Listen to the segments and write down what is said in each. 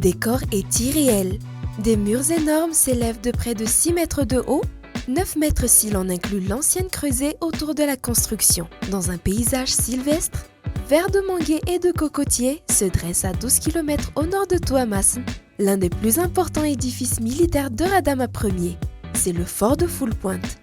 décor est irréel. Des murs énormes s'élèvent de près de 6 mètres de haut, 9 mètres si l'on inclut l'ancienne creusée autour de la construction. Dans un paysage sylvestre, verts de manguiers et de cocotiers se dresse à 12 km au nord de Toamasn, l'un des plus importants édifices militaires de Radama Ier. C'est le fort de Fullpointe.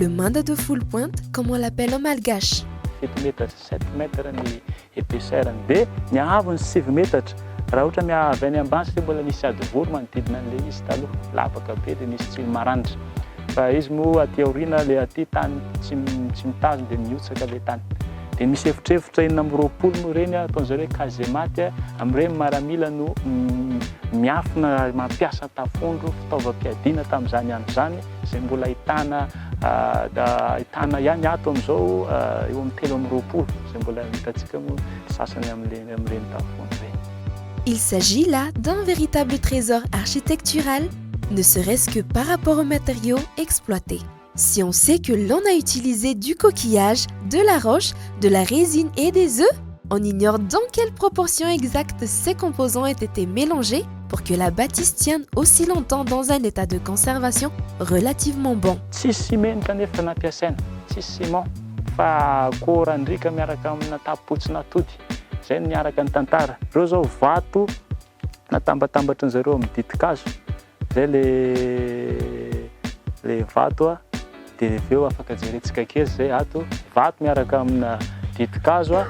Le Manda de Fullpointe, comme on l'appelle en malgache. 7 metatra 7 metatra ny épaisseur-ny dia ny ahavony 7 metatra raha ohatra miavy any ambany satria mbola nisy ady voro manodidina an'ilay izy taloha lavaka be dia nisy tsilo maranitra fa izy moa aty aoriana ilay aty tany tsy mitazona dia miotsaka ilay tany dia misy efitrefitra 420 moa ireny ataon'izareo hoe kazematy amin'ireny miaramila no miafina mampiasa tafondro fitaovam-piadiana tamin'izany andro izany izay mbola ahitana ihany ato amin'izao eo amin'ny 320 izay mbola hitantsika moa sasany amin'ireny tafondro ireny. Il s'agit là d'un véritable trésor architectural, ne serait-ce que par rapport aux matériaux exploités. Si on sait que l'on a utilisé du coquillage, de la roche, de la résine et des œufs, on ignore dans quelle proportion exacte ces composants ont été mélangés pour que la bâtisse tienne aussi longtemps dans un état de conservation relativement bon. Tsisy menaka nefa nampiasaina, tsisy ciment fa korandrika miaraka amina tapotsina atody. Zay niaraka ny tantara. Ireo zao vato natambatambatra an'zareo amin'ny ditikazo. Zay le vato dia avy eo afaka jerentsika kely zay ato vato miaraka amina ditikazo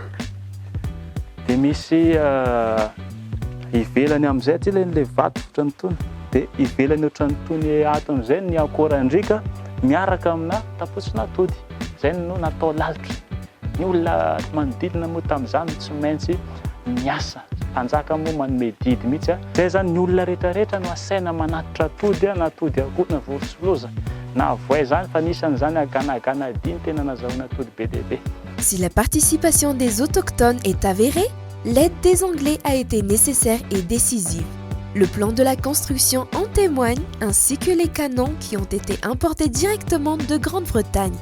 dia misy ivelany amin'izay tsy ilay vato ohatran'ny tony dia ivelany ohatran'ny tony ato amin'izay ny akorandrika miaraka amina tapotsina atody. Zay no natao lalitra. Ny olona manodidina moa tamin'izany tsy maintsy miasa. Mpanjaka moa manome didy mihitsy. Zay zany ny olona rehetrarehetra no asaina manatitra atody na atody akoho na vorosoloza. Na voay zany fa nisan'izany aganagana diny tena nazahoana atody be dia be. Si la participation des autochtones est avérée, l'aide des Anglais a été nécessaire et décisive. Le plan de la construction en témoigne, ainsi que les canons qui ont été importés directement de Grande-Bretagne.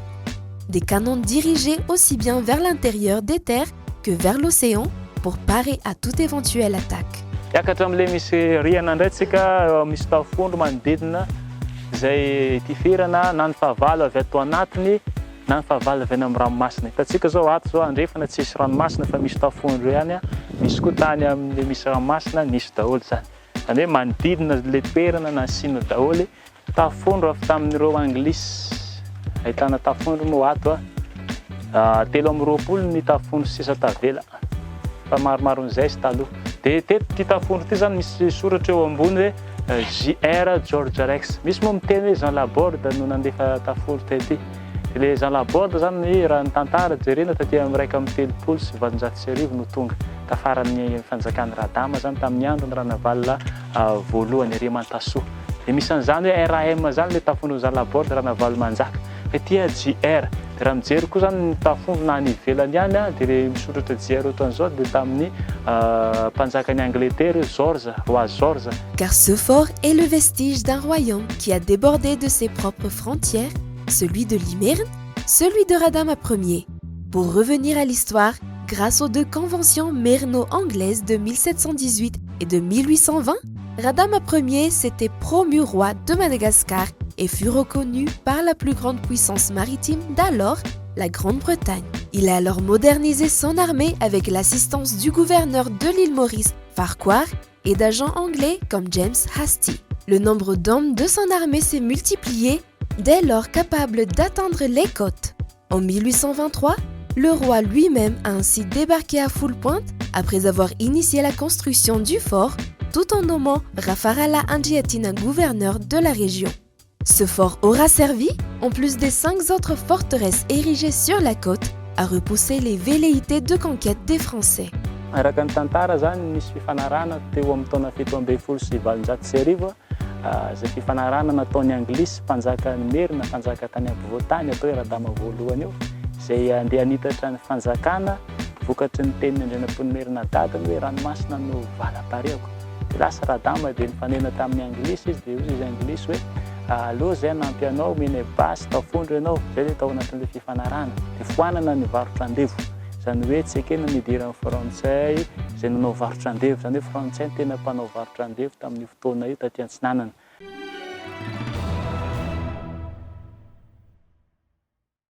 Des canons dirigés aussi bien vers l'intérieur des terres que vers l'océan pour parer à toute éventuelle attaque. Yakatra amin'ilay misy rihana indray tsika misy tafondro manodidina izay tifirana na ny fahavalo avy ato anatiny na ny fahavalo avy any amin'ny ranomasina. Hitantsika zao ato zao andrefana tsisy ranomasina fa misy tafondro ihany misy koa tany amin'ilay misy ranomasina nisy daholo zany. Zany hoe manodidina ilay toerana na sino daholo tafondro avy tamin'ireo anglisy. Ahitana tafondro moa ato 320 ny tafondro sisa tavela fa maromaro an'izay sy taloha. Dia teto tafondro ity zany misy soratra eo ambony hoe JR George Rex. Misy moa miteny hoe Jean Laborde no nandefa tafondro tety. Ilay Jean Laborde zany raha ny tantara jerena taty amin'ny 1:790 no tonga tafaran'ny fanjakan'ny Radama zany tamin'ny andro ny ranavalina voalohany ery Mantasoa. Dia misy an'izany hoe RAM zany le tafondro Jean Laborde ranavalo manjaka. Tia JR. Raha mijery koa zany ny tafondro na ny ivelany ihany dia le misoratra JR ohatran'izao dia tamin'ny mpanjakan'ny Angleterre George, roi George. Car ce fort est le vestige d'un royaume qui a débordé de ses propres frontières, celui de Limerne, celui de Radama Ier. Pour revenir à l'histoire, grâce aux 2 conventions mérino-anglaises de 1718 et de 1820, Radama Ier s'était promu roi de Madagascar et fut reconnu par la plus grande puissance maritime d'alors, la Grande-Bretagne. Il a alors modernisé son armée avec l'assistance du gouverneur de l'île Maurice, Farquhar, et d'agents anglais comme James Hastie. Le nombre d'hommes de son armée s'est multiplié, dès lors capable d'atteindre les côtes. En 1823, le roi lui-même a ainsi débarqué à Fullpointe après avoir initié la construction du fort, tout en nommant Rafarala Andiatina gouverneur de la région. Ce fort aura servi, en plus des 5 autres forteresses érigées sur la côte, à repousser les velléités de conquête des Français. Araka ny tantara zany nisy fifanarana teo amin'ny taona 1790 izay fifanarana nataon'ny anglisy mpanjakan'ny Merina mpanjaka tany ampovoantany atao hoe Radama voalohany eo izay andeha hanitatra ny fanjakana vokatry ny tenin'ny andrenam-pony Merina dadiny hoe ranomasina no valapareko. Dia lasa Radama dia nifanena tamin'ny anglisy izy dia izy anglisy hoe allo zay nampy anao mine basy tafondro ianao zay le tao anatin'ilay fifanarana dia foanana ny varotra andevo Zany hoe tsy ekena nidiran'ny frantsay izay nanao varotra andevo, zany hoe frantsay no tena mpanao varotra andevo tamin'ny fotoana io taty Antsinanana.